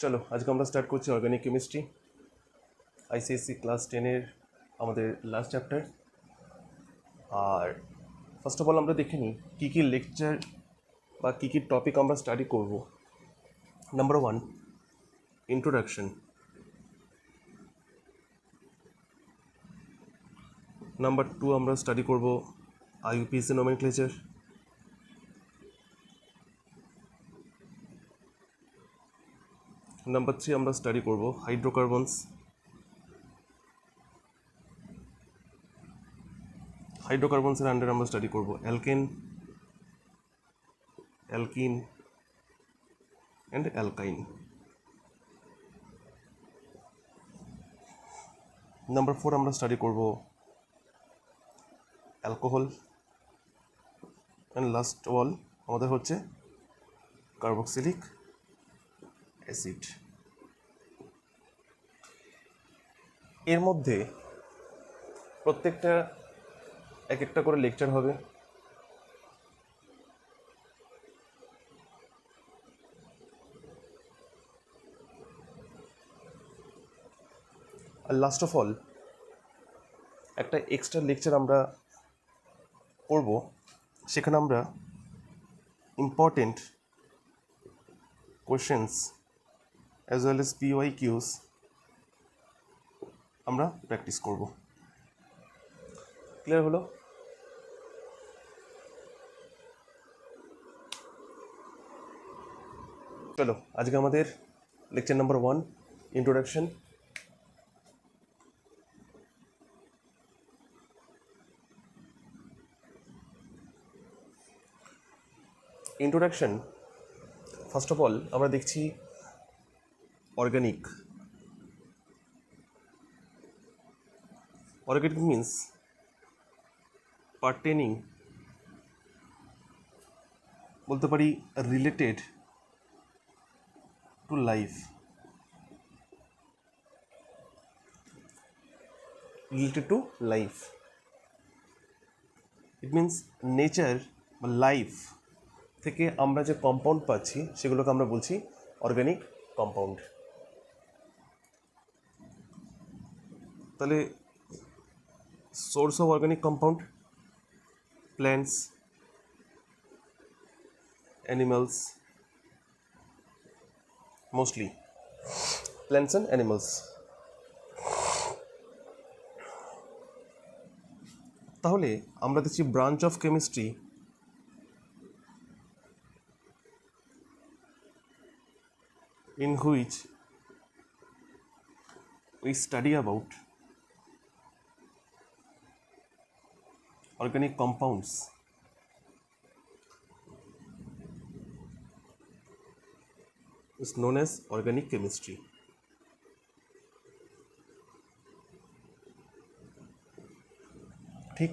চলো আজকে আমরা স্টার্ট করছি অর্গানিক কেমিস্ট্রি আইসিএসসি ক্লাস 10-এর আমাদের লাস্ট চ্যাপ্টার। আর ফার্স্ট অফ অল আমরা দেখে নিই কী কী লেকচার বা কী কী টপিক আমরা স্টাডি করব। Number 1, introduction. নাম্বার 2 আমরা স্টাডি করব আইইউপিএসি নোমেনক্লেচার। নাম্বার 3 আমরা স্টাডি করব হাইড্রোকার্বনস। হাইড্রোকার্বনসের আন্ডারে আমরা স্টাডি করব অ্যালকেন, অ্যালকিন অ্যান্ড অ্যালকাইন। নাম্বার 4 আমরা স্টাডি করব alcohol, and last of all আমাদের হচ্ছে কার্বক্সিলিক অ্যাসিড। এর মধ্যে প্রত্যেকটা এক একটা করে লেকচার হবে। আর লাস্ট অফ অল একটা এক্সট্রা লেকচার আমরা করব, সেখানে আমরা important questions as well S PYQs আমরা প্র্যাকটিস করব। ক্লিয়ার হলো? চলো আজকে আমাদের lecture number 1, introduction. Introduction first of all আমরা দেখছি অর্গানিক। অর্গানিক মিন্স পার্টেনিং, বলতে পারি related to life, related to life. It means nature বা লাইফ থেকে আমরা যে কম্পাউন্ড পাচ্ছি সেগুলোকে আমরা বলছি অর্গানিক কম্পাউন্ড। তাহলে source of organic compound plants, animals, mostly plants and animals. তাহলে আমরা দেখছি branch of chemistry in which we study about organic compounds is known as organic chemistry. ঠিক,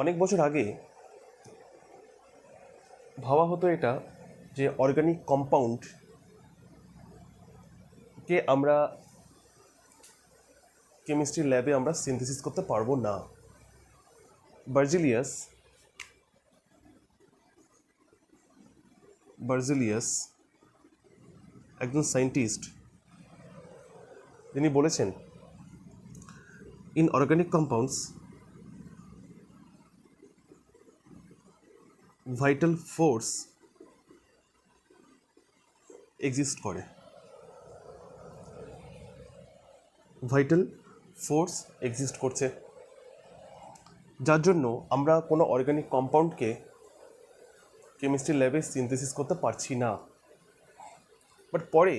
অনেক বছর আগে ভাবা হতো এটা যে অর্গানিক কম্পাউন্ডকে আমরা কেমিস্ট্রি ল্যাবে আমরা সিনথেসিস করতে পারবো না। বার্জেলিয়াস একজন সায়েন্টিস্ট, তিনি বলেছেন in organic compounds vital force exist করে। ভাইটাল ফোর্স এক্সিস্ট করছে, যার জন্য আমরা কোনো অর্গানিক কম্পাউন্ডকে কেমিস্ট্রি ল্যাবে সিনথেসিস করতে পারছি না। বাট পরে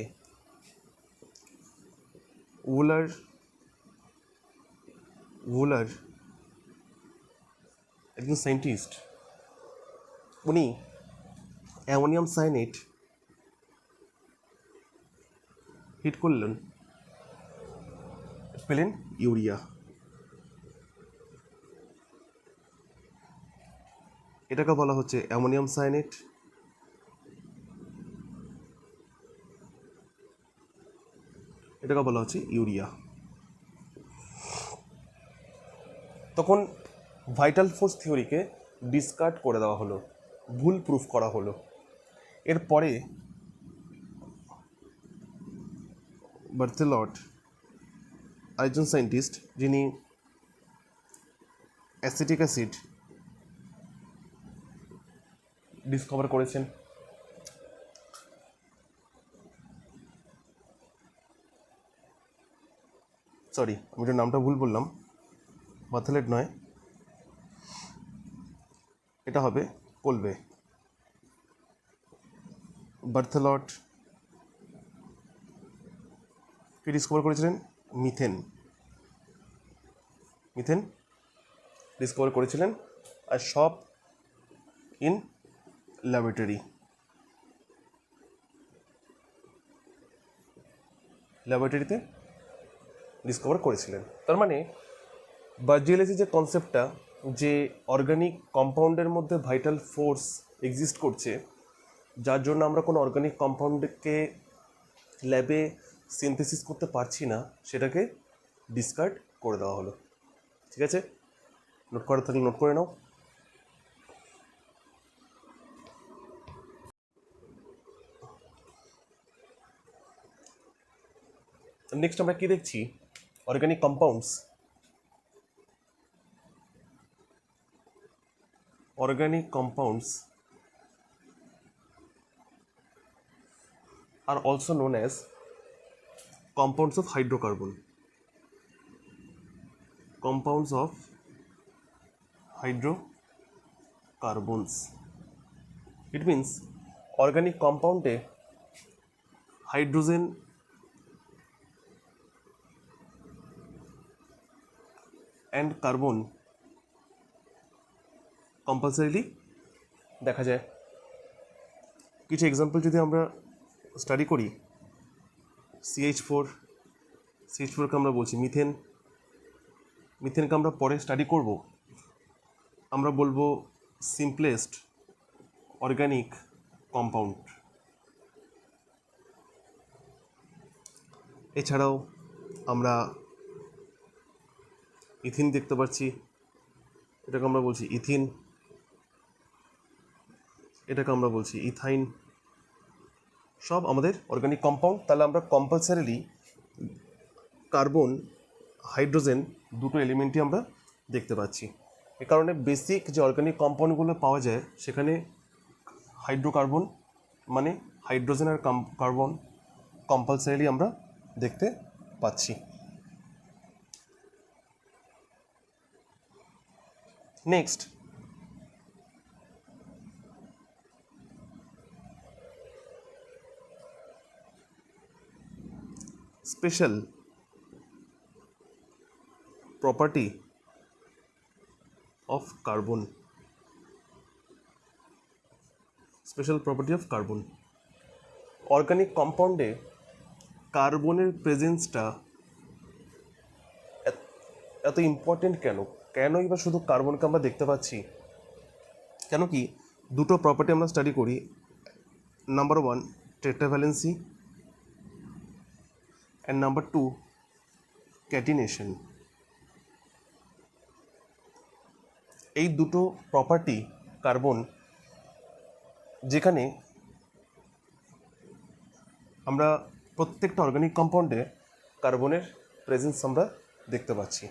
উলার একজন সায়েন্টিস্ট, উনি অ্যামোনিয়াম সায়ানেট হিট করলেন, পেলেন ইউরিয়া। এটাকে বলা হচ্ছে অ্যামোনিয়াম সায়ানেট। এটাকে বলা হচ্ছে ইউরিয়া। তখন ভাইটাল ফোর্স থিওরিকে ডিসকার্ড করে দেওয়া হলো। ভুল প্রুফ করা হলো। এরপরে বার্থেলট আরেকজন সায়েন্টিস্ট যিনি অ্যাসিটিক অ্যাসিড ডিসকভার করেছেন। সরি, আমি ওটার নামটা ভুল বললাম, বার্থেলেট নয়, এটা হবে কোলবে। বার্থেলট কি ডিসকভার করেছিলেন? মিথেন ডিসকভার করেছিলেন, আর সব ইন ল্যাবরেটরিতে ডিসকভার করেছিলেন। তার মানে বার্জিয়ালিসি যে কনসেপ্টটা, যে অর্গানিক কম্পাউন্ডের মধ্যে ভাইটাল ফোর্স এক্সিস্ট করছে, যার জন্য আমরা কোনো অর্গানিক কম্পাউন্ডকে ল্যাবে সিনথেসিস করতে পারছি না, সেটাকে ডিসকার্ড করে দেওয়া হলো। ঠিক আছে, নোট করা থাকলে নোট করে নাও। নেক্সট আমরা কি দেখছি? Organic compounds. Organic compounds are also known as compounds of hydrocarbon. Compounds of hydrocarbons. It means organic compound A hydrogen and carbon compulsorily দেখা যায়। কিছু এক্সাম্পল যদি আমরা স্টাডি করি, CH4কে আমরা বলছি মিথেনকে আমরা পরে স্টাডি করব, আমরা বলবো সিম্পলেস্ট অর্গানিক কম্পাউন্ড। এছাড়াও আমরা ইথিন দেখতে পাচ্ছি, এটাকে আমরা বলছি ইথিন, এটাকে আমরা বলছি ইথাইন, সব আমাদের অর্গানিক কম্পাউন্ড। তাহলে আমরা কম্পালসারিলি কার্বন, হাইড্রোজেন দুটো এলিমেন্টই আমরা দেখতে পাচ্ছি। এ কারণে বেসিক যে অর্গানিক কম্পাউন্ডগুলো পাওয়া যায়, সেখানে হাইড্রোকার্বন মানে হাইড্রোজেন আর কার্বন কম্পালসারিলি আমরা দেখতে পাচ্ছি। Next, special property of carbon. Special property of carbon. Organic কম্পাউন্ডে কার্বনের প্রেজেন্সটা এত ইম্পর্টেন্ট কেন? কেনই বা শুধু কার্বনকে আমরা দেখতে পাচ্ছি? কেন কি দুটো প্রপার্টি আমরা স্টাডি করি। Number 1 tetravalency and number 2 catenation. এই দুটো প্রপার্টি কার্বন, যেখানে আমরা প্রত্যেকটা অর্গানিক কম্পাউন্ডে কার্বনের প্রেজেন্স আমরা দেখতে পাচ্ছি।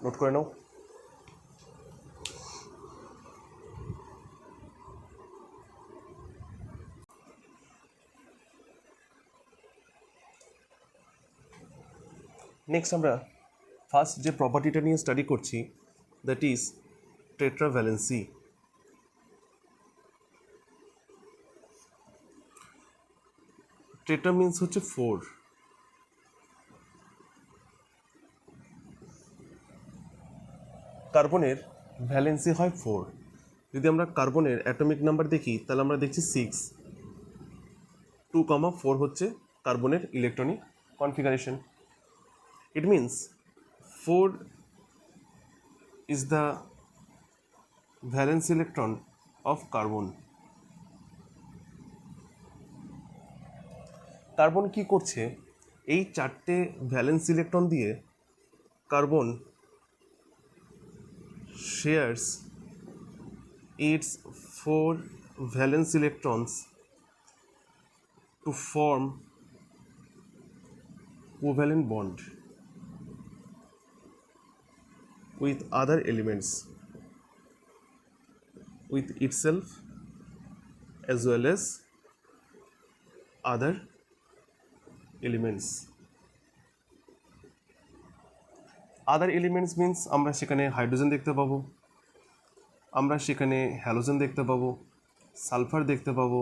নোট করে নাও। নেক্সট আমরা ফার্স্ট যে প্রপার্টিটা নিয়ে স্টাডি করছি, দ্যাট ইজ টেট্রাভ্যালেন্সি। টেট্রা মিন্স হচ্ছে 4। কার্বনের ভ্যালেন্সি হয় 4। যদি আমরা কার্বনের অ্যাটমিক নাম্বার দেখি, তাহলে আমরা দেখছি 6। 2,4 হচ্ছে কার্বনের electronic configuration. It means 4 is the valence electron of carbon. Carbon কি করছে? এই 4টে ভ্যালেন্স ইলেকট্রন দিয়ে carbon shares its 4 valence electrons to form covalent bond with other elements, with itself as well as other elements. Other elements means আমরা সেখানে hydrogen দেখতে পাবো, আমরা সেখানে হ্যালোজেন দেখতে পাবো, সালফার দেখতে পাবো,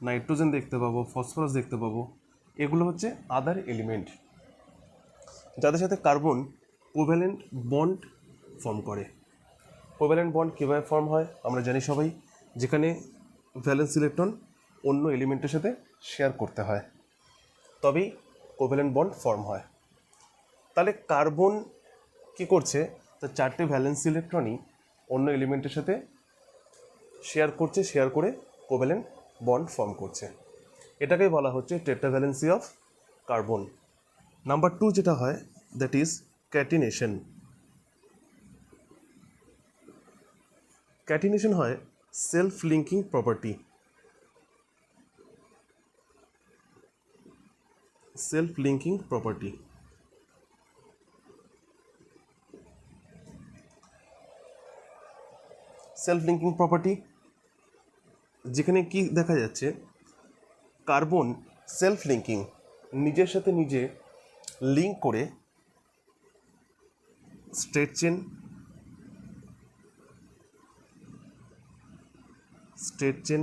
নাইট্রোজেন দেখতে পাবো, ফসফরাস দেখতে পাবো। এগুলো হচ্ছে আদার এলিমেন্ট যাদের সাথে কার্বন কোভ্যালেন্ট বন্ড ফর্ম করে। কোভ্যালেন্ট বন্ড কীভাবে ফর্ম হয় আমরা জানি সবাই, যেখানে ভ্যালেন্স ইলেকট্রন অন্য এলিমেন্টের সাথে শেয়ার করতে হয় তবেই কোভ্যালেন্ট বন্ড ফর্ম হয়। তাহলে কার্বন কি করছে, তো 4টে ভ্যালেন্স ইলেকট্রনই অন্য এলিমেন্টের সাথে শেয়ার করছে, শেয়ার করে কোভ্যালেন্ট বন্ড ফর্ম করছে। এটাকেই বলা হচ্ছে টেট্রাভ্যালেন্সি অফ কার্বন। নাম্বার 2 যেটা হয় দ্যাট ইজ ক্যাটিনেশন। ক্যাটিনেশন হয় self linking property. Self linking property self linking property যেখানে কি দেখা যাচ্ছে, কার্বন সেলফ লিঙ্কিং নিজের সাথে নিজে লিঙ্ক করে স্ট্রেট চেন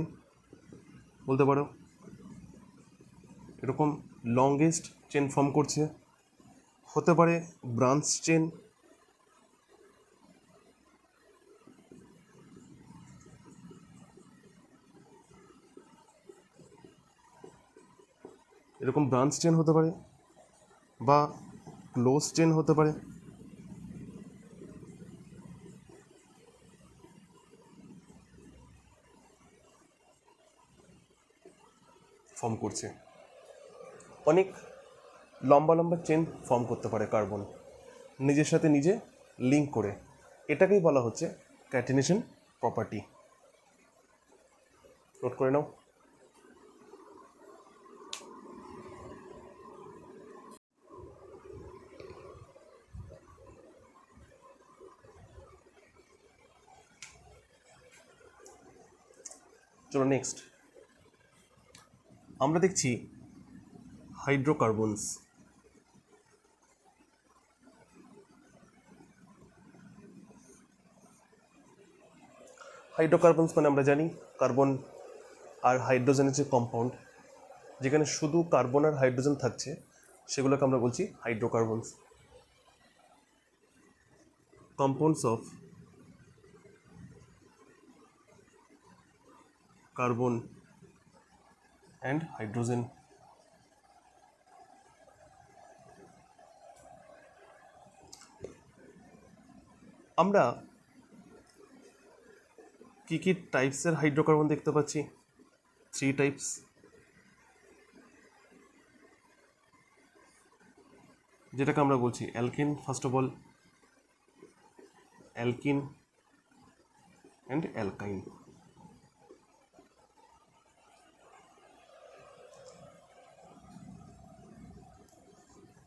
বলতে পারো, এরকম লংগেস্ট চেন ফর্ম করছে, হতে পারে ব্রাঞ্চ চেন, এরকম ব্রাঞ্চ চেন হতে পারে বা ক্লোজ চেন হতে পারে। ফর্ম করছে অনেক লম্বা লম্বা চেন ফর্ম করতে পারে কার্বন নিজের সাথে নিজে লিঙ্ক করে। এটাকেই বলা হচ্ছে ক্যাটিনেশন প্রপার্টি। নোট করে নাও। চলো নেক্সট আমরা দেখছি হাইড্রোকার্বনস। হাইড্রোকার্বনস মানে আমরা জানি কার্বন আর হাইড্রোজেনের যে কম্পাউন্ড, যেখানে শুধু কার্বন আর হাইড্রোজেন থাকছে সেগুলোকে আমরা বলছি hydrocarbons. Compounds of carbon and hydrogen. আমরা কি কি টাইপসের হাইড্রোকার্বন দেখতে পাচ্ছি? 3 টাইপস। যেটাকে আমরা বলছি alkyne, first of all alkyne and অ্যালকাইন।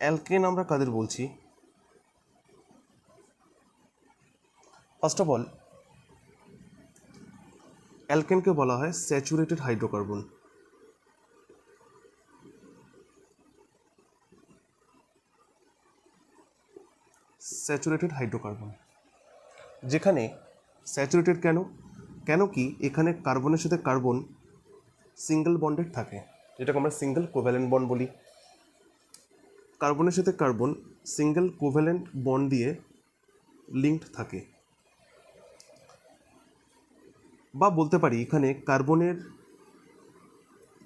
Alkane আমরা কাদের বলছি? ফার্স্ট অফ অল অ্যালকেনকে বলা হয় স্যাচুরেটেড হাইড্রোকার্বন। স্যাচুরেটেড হাইড্রোকার্বন যেখানে স্যাচুরেটেড কেন কি এখানে কার্বনের সাথে কার্বন সিঙ্গেল বন্ডেড থাকে, যেটাকে আমরা সিঙ্গেল কোভ্যালেন্ট বন্ড বলি। কার্বনের সাথে কার্বন সিঙ্গেল কোভ্যালেন্ট বন্ড দিয়ে লিঙ্কড থাকে, বা বলতে পারি এখানে কার্বনের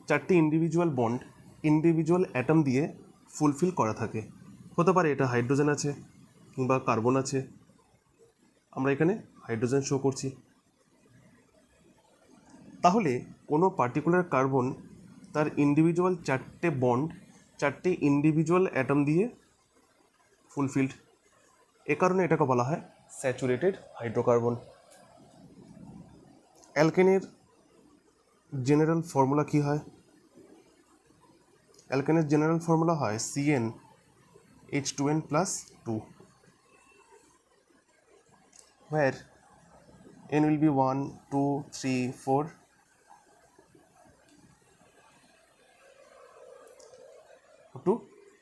4টি ইন্ডিভিজুয়াল বন্ড ইন্ডিভিজুয়াল অ্যাটম দিয়ে ফুলফিল করা থাকে। হতে পারে এটা হাইড্রোজেন আছে কিংবা কার্বন আছে, আমরা এখানে হাইড্রোজেন শো করছি। তাহলে কোনো পার্টিকুলার কার্বন তার ইন্ডিভিজুয়াল 4টে বন্ড 4টে ইন্ডিভিজুয়াল অ্যাটম দিয়ে ফুলফিলড, এ কারণে এটাকে বলা হয় স্যাচুরেটেড হাইড্রোকার্বন। অ্যালকেনের জেনারেল ফর্মুলা কি হয়? অ্যালকেনের জেনারেল ফর্মুলা হয় CnH2n+2, where n will be 1, 2, 3, 4 up to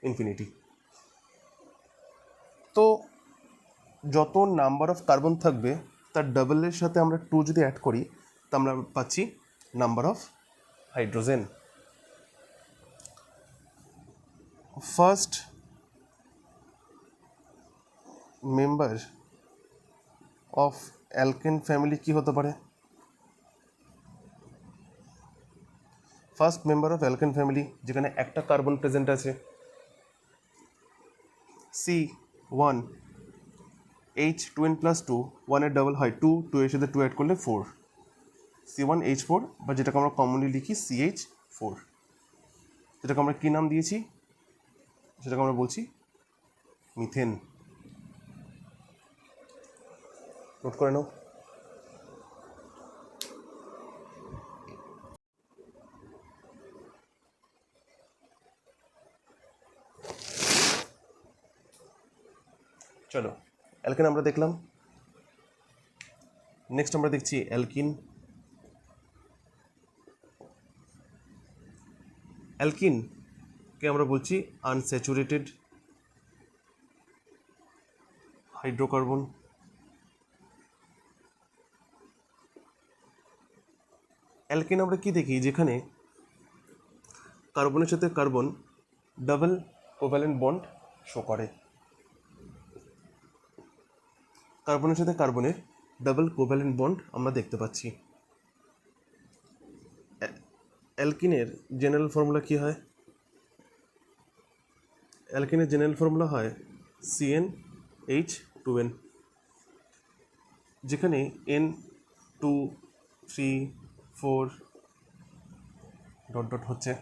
infinity. তো যত নাম্বার অফ কার্বন থাকবে তার ডাবলের সাথে আমরা 2 যদি অ্যাড করি তা আমরা পাচ্ছি number of hydrogen. First member of alkane family কি হতে পারে? First member of alkane family যেখানে একটা কার্বন প্রেজেন্ট আছে, C1 H2n+2, 1 এর ডাবল হয় 2, 2 এর সাথে 2 অ্যাড করলে 4, C1H4, বা যেটাকে আমরা কমনলি লিখি CH4, যেটাকে আমরা কী নাম দিয়েছি? সেটাকে আমরা বলছি মিথেন। নোট করে নাও। চলো, অ্যালকেন আমরা দেখলাম। নেক্সট আমরা দেখছি অ্যালকিন। অ্যালকিনকে আমরা বলছি আনস্যাচুরেটেড হাইড্রোকার্বন। অ্যালকেন আমরা কি দেখি? যেখানে কার্বনের সাথে carbon double covalent bond show করে। কার্বনের সাথে কার্বনের ডাবল কোভ্যালেন্ট বন্ড আমরা দেখতে পাচ্ছি। অ্যালকিনের জেনারেল ফর্মুলা কি হয়? অ্যালকিনের জেনারেল ফর্মুলা হয় CnH2n, যেখানে n 2 3 4 ডট ডট হচ্ছে।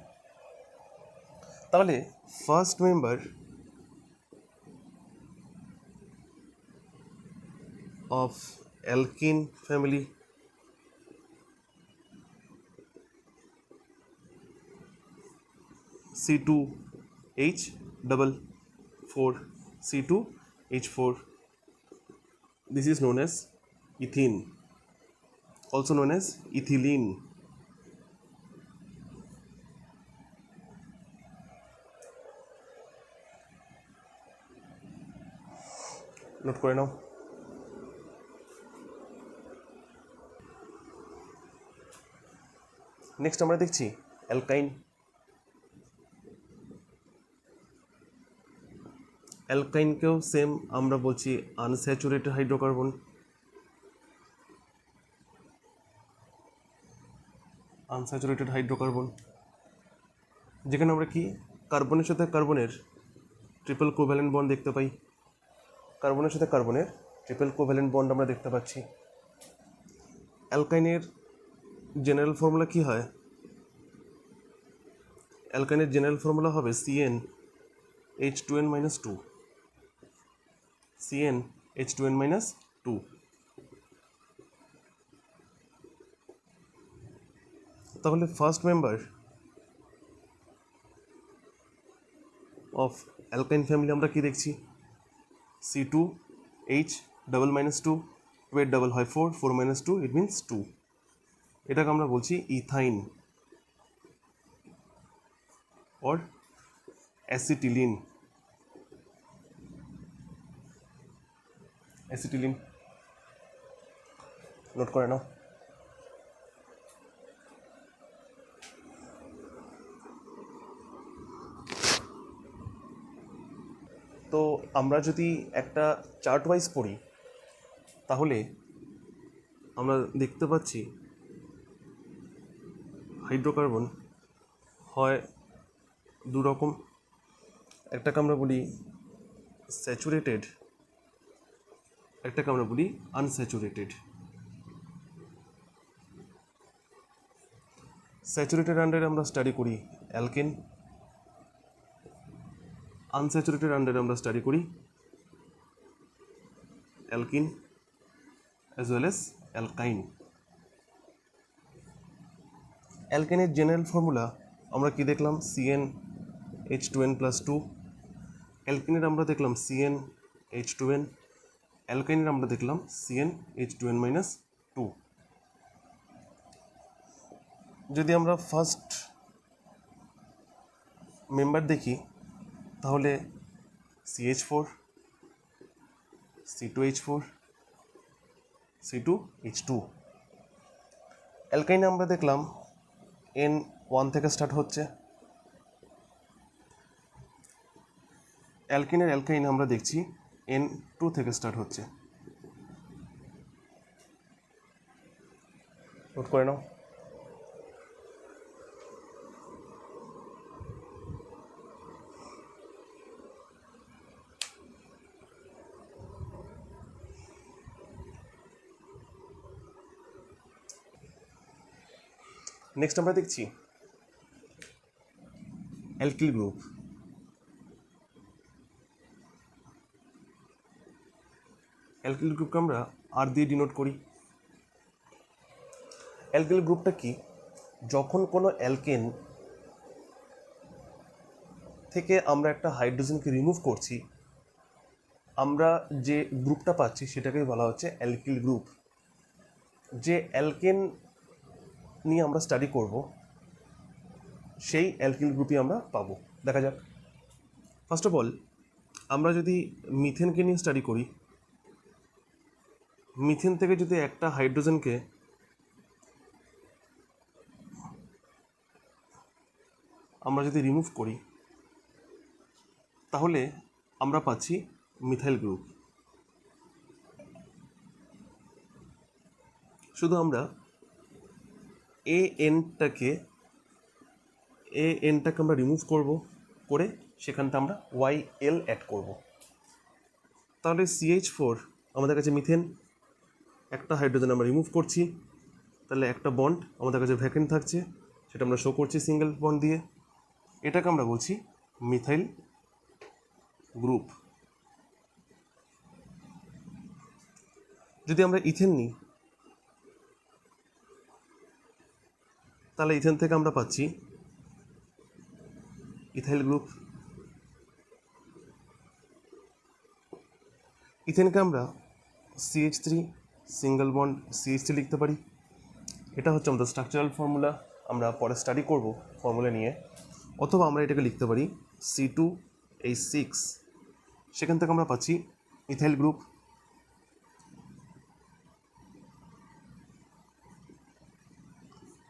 তাহলে first member of alkyne family C2H4, C2H4. This is known as ethene, also known as ethylene. Note করে নাও। নেক্সট আমরা দেখছি অ্যালকাইন। অ্যালকাইনকেও সেম আমরা বলছি আনস্যাচুরেটেড হাইড্রোকার্বন। আনস্যাচুরেটেড হাইড্রোকার্বন যেখানে আমরা কি কার্বনের সাথে কার্বনের ট্রিপল কোভ্যালেন্ট বন্ড দেখতে পাই। কার্বনের সাথে কার্বনের ট্রিপল কোভ্যালেন্ট বন্ড আমরা দেখতে পাচ্ছি। অ্যালকাইনের জেনারেল ফর্মুলা কি হয়? অ্যালকাইনের জেনারেল ফর্মুলা হবে CnH2n-2, CnH2n-2। তাহলে ফার্স্ট মেম্বার অফ অ্যালকাইন ফ্যামিলি আমরা কি দেখছি? C2H2, 2 এর ডাবল হয় 4, 4 - 2 ইট মিনস 2। এটাকে আমরা বলছি ethyne or acetylene. Acetylene note করে নাও। তো আমরা যদি একটা চার্ট ওয়াইজ পড়ি তাহলে আমরা দেখতে পাচ্ছি হাইড্রোকার্বন হয় দু রকম। একটাকে আমরা বলি স্যাচুরেটেড, একটাকে আমরা বলি আনস্যাচুরেটেড। স্যাচুরেটেড আন্ডারে আমরা স্টাডি করি অ্যালকেন, আনস্যাচুরেটেড আন্ডারে আমরা স্টাডি করি alkene as well as alkyne. অ্যালকেনের জেনারেল ফর্মুলা আমরা কি দেখলাম? CnH2n+2। অ্যালকেনের আমরা দেখলাম CnH2n। অ্যালকাইনের আমরা দেখলাম CnH2n-2। যদি আমরা ফার্স্ট মেম্বার দেখি তাহলে CH4, C2H4, C2H2। অ্যালকাইনে আমরা দেখলাম N1 থেকে স্টার্ট হচ্ছে। অ্যালকিনের অ্যালকাইন আমরা দেখছি N2 থেকে স্টার্ট হচ্ছে। নোট করে নাও। নেক্সট আমরা দেখছি অ্যালকিল গ্রুপ। অ্যালকিল গ্রুপকে আমরা আর দিয়ে ডিনোট করি। অ্যালকিল গ্রুপটা কি? যখন কোনো অ্যালকেন থেকে আমরা একটা হাইড্রোজেনকে রিমুভ করছি, আমরা যে গ্রুপটা পাচ্ছি সেটাকে বলা হচ্ছে অ্যালকিল গ্রুপ। যে অ্যালকেন নিয়ে আমরা স্টাডি করব সেই অ্যালকিল গ্রুপই আমরা পাবো। দেখা যাক। ফার্স্ট অফ অল আমরা যদি মিথেনকে নিয়ে স্টাডি করি, মিথেন থেকে যদি একটা হাইড্রোজেনকে আমরা যদি রিমুভ করি তাহলে আমরা পাচ্ছি মিথাইল গ্রুপ। শুধু আমরা এনটাকে আমরা রিমুভ করব, করে সেখানটা আমরা YL অ্যাড করব। তাহলে CH4 আমাদের কাছে মিথেন, একটা হাইড্রোজেন আমরা রিমুভ করছি, তাহলে একটা বন্ড আমাদের কাছে ভ্যাকেন্ট থাকছে, সেটা আমরা শো করছি সিঙ্গেল বন্ড দিয়ে। এটাকে আমরা বলছি মিথাইল গ্রুপ। যদি আমরা ইথেন নিই তাহলে ইথেন থেকে আমরা পাচ্ছি ইথাইল গ্রুপ। ইথেনকে আমরা CH3 সিঙ্গেল বন্ড CH3 লিখতে পারি। এটা হচ্ছে আমাদের স্ট্রাকচারাল ফর্মুলা, আমরা পরে স্টাডি করব ফর্মুলা নিয়ে। অথবা আমরা এটাকে লিখতে পারি C2H6, সেখান থেকে আমরা পাচ্ছি ইথাইল গ্রুপ।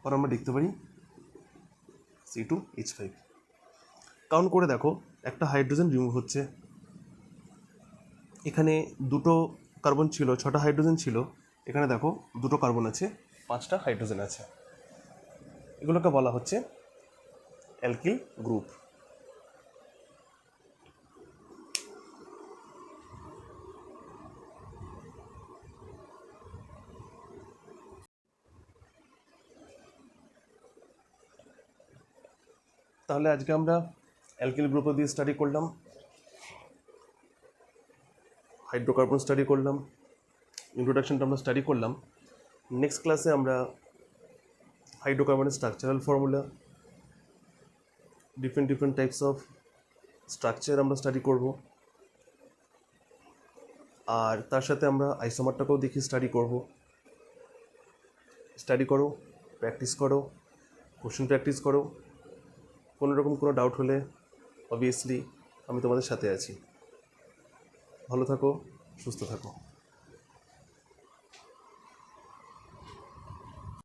আর আমরা লিখতে পারি C2H5। কাউন্ট করে দেখো, একটা হাইড্রোজেন রিমুভ হচ্ছে, এখানে দুটো কার্বন ছিল, 6টা হাইড্রোজেন ছিল, এখানে দেখো দুটো কার্বন আছে, 5টা হাইড্রোজেন আছে। এগুলোকে বলা হচ্ছে অ্যালকিল গ্রুপ। তাহলে আজকে আমরা অ্যালকিল গ্রুপ দিয়ে স্টাডি করলাম, হাইড্রোকার্বন স্টাডি করলাম, ইন্ট্রোডাকশনটা আমরা স্টাডি করলাম। নেক্সট ক্লাসে আমরা হাইড্রোকার্বনের structural formula, different types of structure আমরা স্টাডি করব। আর তার সাথে আমরা আইসোমারটাকেও দেখি স্টাডি করব। স্টাডি করো, প্র্যাকটিস করো, কোশ্চেন প্র্যাকটিস করো। কোনো রকম কোনো ডাউট হলে অবভিয়াসলি আমি তোমাদের সাথে আছি। ভালো থাকো, সুস্থ থাকো।